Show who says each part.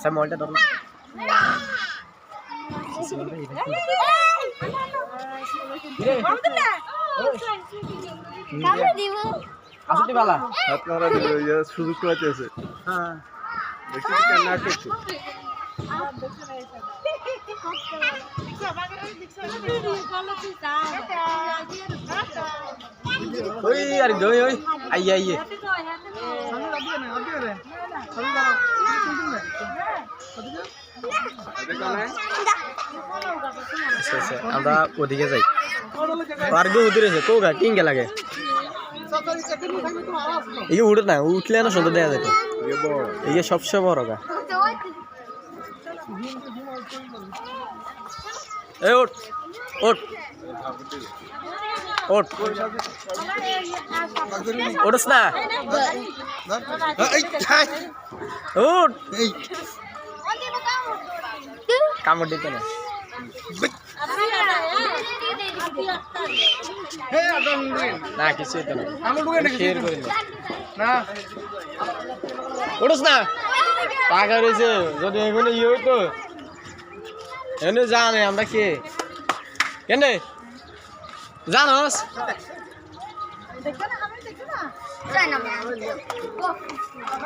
Speaker 1: sir মলটা ধরুন আসতে বালা
Speaker 2: আপনারা সুযোগ পাইতেছে
Speaker 1: হ্যাঁ
Speaker 2: দেখি কেন না করছে
Speaker 1: ওই আরে দই ওই আইয়ে আইয়ে আমরা ওদিকে যাই পার্কে উঠে রয়েছে কো গা টিঙ্গে লাগে এই উঠে না উঠলে না সুন্দর দেখা যেত এই সবচেয়ে বড় গা এই ওঠ ওঠ ওঠ ওঠস না ওঠ কামড় দিতে না না কিছু হতো না ওঠস না টাকা রয়েছে যদি এখানে ইয়ে হইতো এনে জানে আমরা কে কেনে জানোস